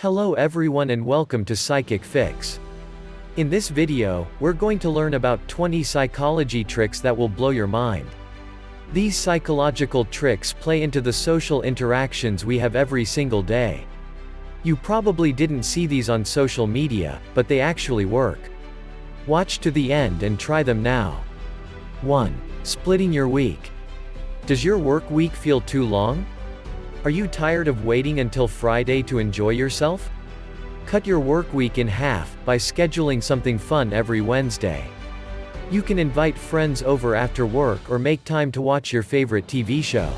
Hello everyone and welcome to Psychic Fix. In this video, we're going to learn about 20 psychology tricks that will blow your mind. These psychological tricks play into the social interactions we have every single day. You probably didn't see these on social media, but they actually work. Watch to the end and try them now. 1. Splitting your week. Does your work week feel too long? Are you tired of waiting until Friday to enjoy yourself? Cut your work week in half by scheduling something fun every Wednesday. You can invite friends over after work or make time to watch your favorite TV show.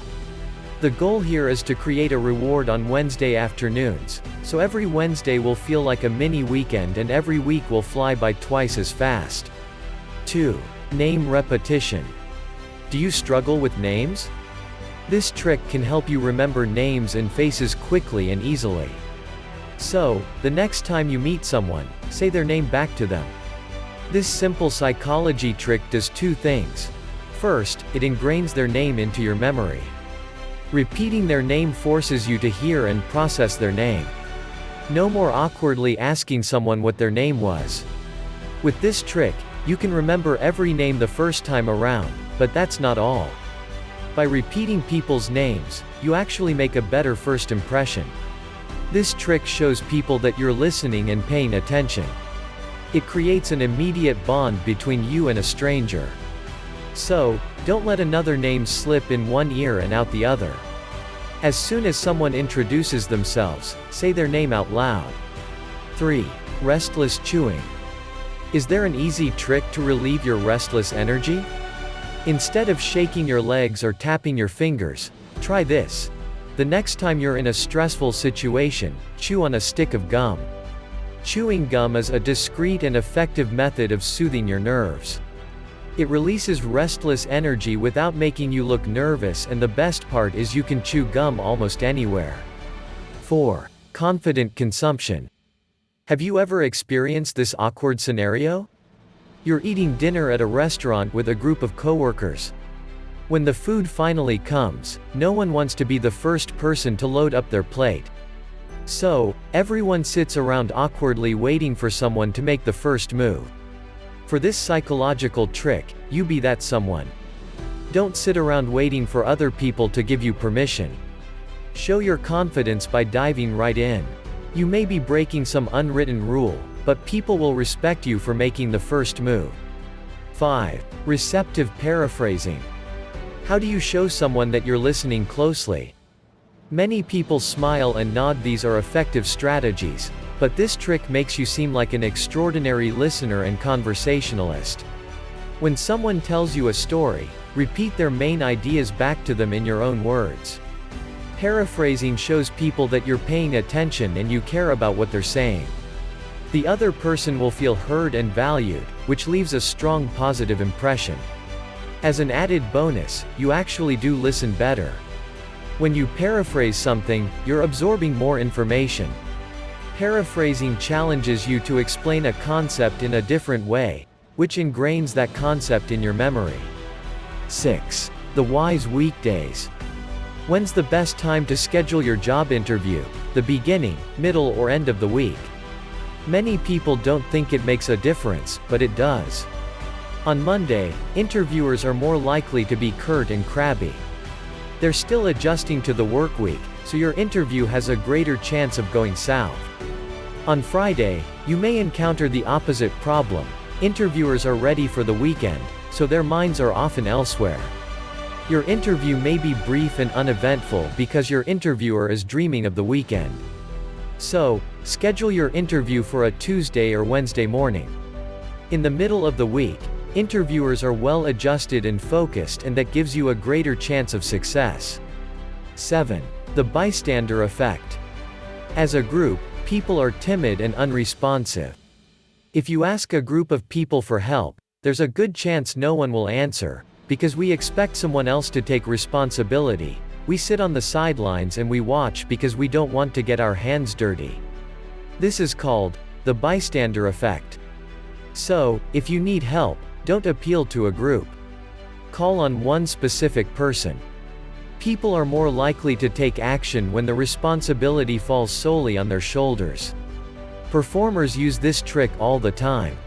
The goal here is to create a reward on Wednesday afternoons, so every Wednesday will feel like a mini weekend and every week will fly by twice as fast. 2. Name repetition. Do you struggle with names? This trick can help you remember names and faces quickly and easily. So, the next time you meet someone, say their name back to them. This simple psychology trick does two things. First, it ingrains their name into your memory. Repeating their name forces you to hear and process their name. No more awkwardly asking someone what their name was. With this trick, you can remember every name the first time around, but that's not all. By repeating people's names, you actually make a better first impression. This trick shows people that you're listening and paying attention. It creates an immediate bond between you and a stranger. So, don't let another name slip in one ear and out the other. As soon as someone introduces themselves, say their name out loud. 3. Restless chewing. Is there an easy trick to relieve your restless energy? Instead of shaking your legs or tapping your fingers, try this. The next time you're in a stressful situation, chew on a stick of gum. Chewing gum is a discreet and effective method of soothing your nerves. It releases restless energy without making you look nervous, and the best part is you can chew gum almost anywhere. 4. Confident consumption. Have you ever experienced this awkward scenario? You're eating dinner at a restaurant with a group of coworkers. When the food finally comes, no one wants to be the first person to load up their plate. So, everyone sits around awkwardly waiting for someone to make the first move. For this psychological trick, you be that someone. Don't sit around waiting for other people to give you permission. Show your confidence by diving right in. You may be breaking some unwritten rule, but people will respect you for making the first move. 5. Receptive paraphrasing. How do you show someone that you're listening closely? Many people smile and nod. These are effective strategies, but this trick makes you seem like an extraordinary listener and conversationalist. When someone tells you a story, repeat their main ideas back to them in your own words. Paraphrasing shows people that you're paying attention and you care about what they're saying. The other person will feel heard and valued, which leaves a strong positive impression. As an added bonus, you actually do listen better. When you paraphrase something, you're absorbing more information. Paraphrasing challenges you to explain a concept in a different way, which ingrains that concept in your memory. 6. The wise weekdays. When's the best time to schedule your job interview? The beginning, middle, or end of the week? Many people don't think it makes a difference, but it does. On Monday, interviewers are more likely to be curt and crabby. They're still adjusting to the work week, so your interview has a greater chance of going south. On Friday, you may encounter the opposite problem. Interviewers are ready for the weekend, so their minds are often elsewhere. Your interview may be brief and uneventful because your interviewer is dreaming of the weekend. So, schedule your interview for a Tuesday or Wednesday morning. In the middle of the week, interviewers are well adjusted and focused, and that gives you a greater chance of success. 7. The Bystander Effect. As a group, people are timid and unresponsive. If you ask a group of people for help, there's a good chance no one will answer, because we expect someone else to take responsibility. We sit on the sidelines and we watch because we don't want to get our hands dirty. This is called the Bystander Effect. So, if you need help, don't appeal to a group. Call on one specific person. People are more likely to take action when the responsibility falls solely on their shoulders. Performers use this trick all the time.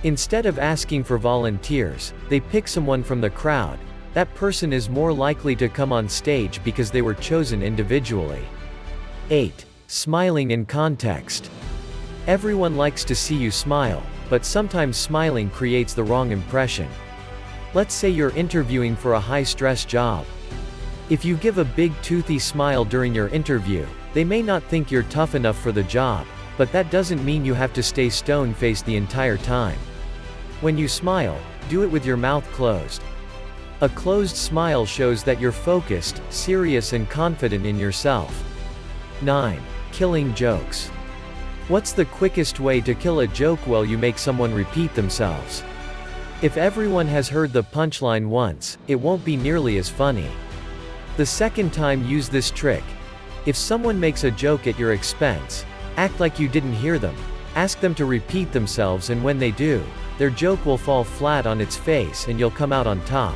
Instead of asking for volunteers, they pick someone from the crowd. That person is more likely to come on stage because they were chosen individually. 8. Smiling in context. Everyone likes to see you smile, but sometimes smiling creates the wrong impression. Let's say you're interviewing for a high-stress job. If you give a big toothy smile during your interview, they may not think you're tough enough for the job, but that doesn't mean you have to stay stone-faced the entire time. When you smile, do it with your mouth closed. A closed smile shows that you're focused, serious and confident in yourself. 9. Killing jokes. What's the quickest way to kill a joke? Well, you make someone repeat themselves. If everyone has heard the punchline once, it won't be nearly as funny. The second time, use this trick. If someone makes a joke at your expense, act like you didn't hear them. Ask them to repeat themselves, and when they do, their joke will fall flat on its face and you'll come out on top.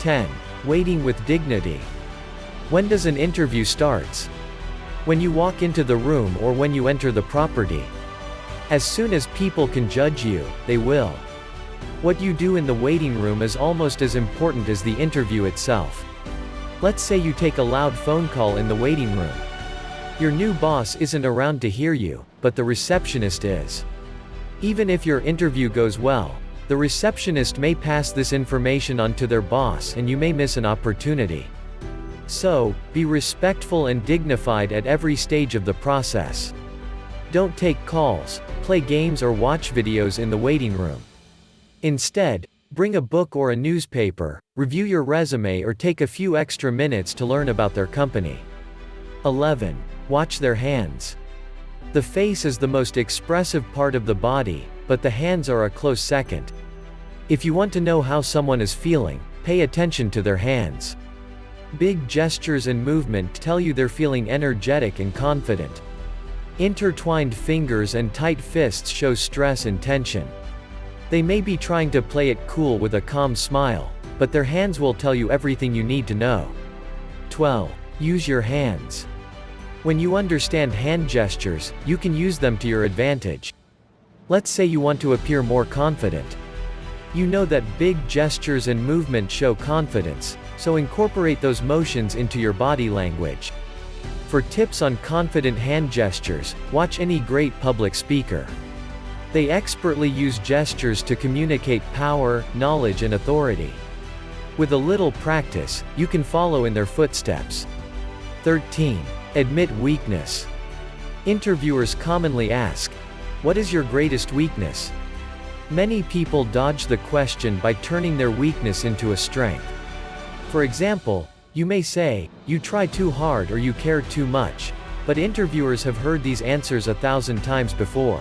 10. Waiting with dignity. When does an interview starts? When you walk into the room or when you enter the property. As soon as people can judge you, they will. What you do in the waiting room is almost as important as the interview itself. Let's say you take a loud phone call in the waiting room. Your new boss isn't around to hear you, but the receptionist is. Even if your interview goes well, the receptionist may pass this information on to their boss and you may miss an opportunity. So, be respectful and dignified at every stage of the process. Don't take calls, play games or watch videos in the waiting room. Instead, bring a book or a newspaper, review your resume or take a few extra minutes to learn about their company. 11. Watch their hands. The face is the most expressive part of the body, but the hands are a close second. If you want to know how someone is feeling, pay attention to their hands. Big gestures and movement tell you they're feeling energetic and confident. Intertwined fingers and tight fists show stress and tension. They may be trying to play it cool with a calm smile, but their hands will tell you everything you need to know. 12. Use your hands. When you understand hand gestures, you can use them to your advantage. Let's say you want to appear more confident. You know that big gestures and movement show confidence, so incorporate those motions into your body language. For tips on confident hand gestures, watch any great public speaker. They expertly use gestures to communicate power, knowledge and authority. With a little practice, you can follow in their footsteps. 13. Admit weakness. Interviewers commonly ask, "What is your greatest weakness?" Many people dodge the question by turning their weakness into a strength. For example, you may say, "You try too hard" or "You care too much," but interviewers have heard these answers 1,000 times before.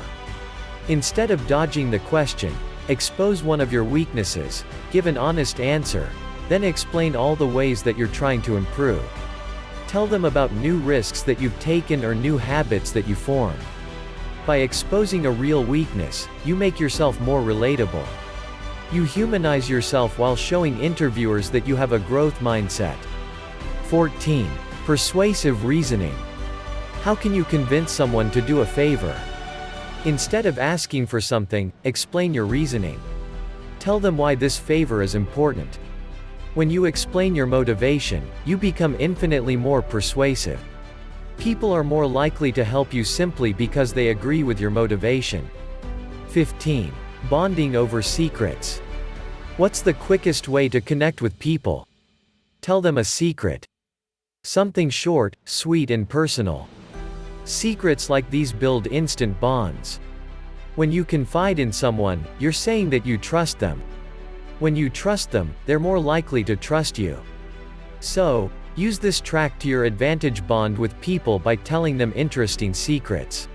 Instead of dodging the question, expose one of your weaknesses, give an honest answer, then explain all the ways that you're trying to improve. Tell them about new risks that you've taken or new habits that you formed. By exposing a real weakness, you make yourself more relatable. You humanize yourself while showing interviewers that you have a growth mindset. 14. Persuasive reasoning. How can you convince someone to do a favor? Instead of asking for something, explain your reasoning. Tell them why this favor is important. When you explain your motivation, you become infinitely more persuasive. People are more likely to help you simply because they agree with your motivation. 15. Bonding over secrets. What's the quickest way to connect with people? Tell them a secret. Something short, sweet and personal. Secrets like these build instant bonds. When you confide in someone, you're saying that you trust them. When you trust them, they're more likely to trust you. So, use this track to your advantage. Bond with people by telling them interesting secrets.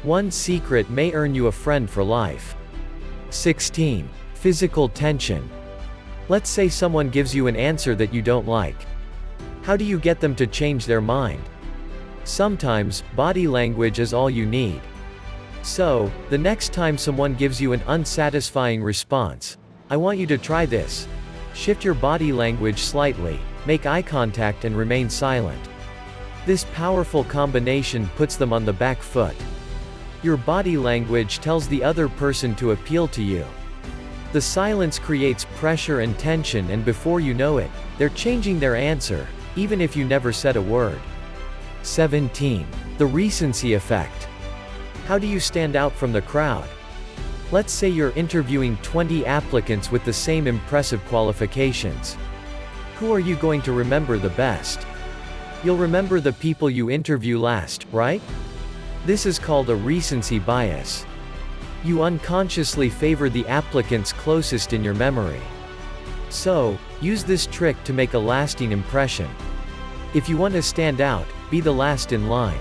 One secret may earn you a friend for life. 16. Physical tension. Let's say someone gives you an answer that you don't like. How do you get them to change their mind? Sometimes, body language is all you need. So, the next time someone gives you an unsatisfying response, I want you to try this. Shift your body language slightly, make eye contact and remain silent. This powerful combination puts them on the back foot. Your body language tells the other person to appeal to you. The silence creates pressure and tension, and before you know it, they're changing their answer, even if you never said a word. 17. The Recency Effect. How do you stand out from the crowd? Let's say you're interviewing 20 applicants with the same impressive qualifications. Who are you going to remember the best? You'll remember the people you interview last, right? This is called a recency bias. You unconsciously favor the applicants closest in your memory. So, use this trick to make a lasting impression. If you want to stand out, be the last in line.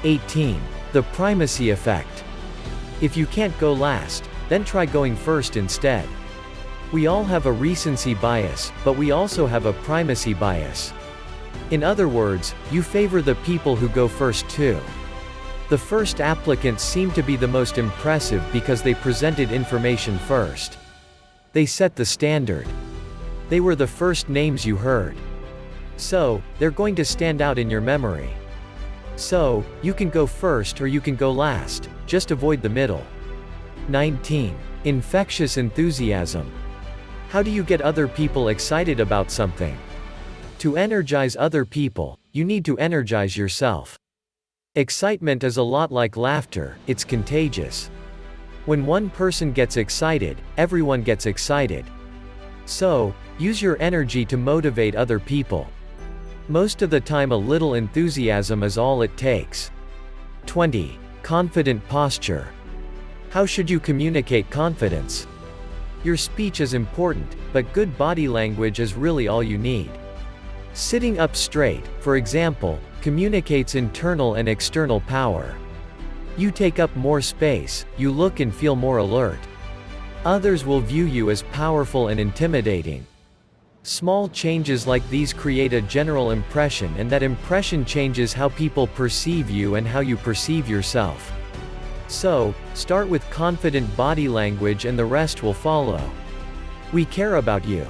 18. The Primacy Effect. If you can't go last, then try going first instead. We all have a recency bias, but we also have a primacy bias. In other words, you favor the people who go first too. The first applicants seem to be the most impressive because they presented information first. They set the standard. They were the first names you heard. So, they're going to stand out in your memory. So, you can go first or you can go last, just avoid the middle. 19. Infectious Enthusiasm. How do you get other people excited about something? To energize other people, you need to energize yourself. Excitement is a lot like laughter, it's contagious. When one person gets excited, everyone gets excited. So, use your energy to motivate other people. Most of the time a little enthusiasm is all it takes. 20. Confident posture. How should you communicate confidence? Your speech is important, but good body language is really all you need. Sitting up straight, for example, communicates internal and external power. You take up more space, you look and feel more alert. Others will view you as powerful and intimidating. Small changes like these create a general impression, and that impression changes how people perceive you and how you perceive yourself. So, start with confident body language and the rest will follow. We care about you.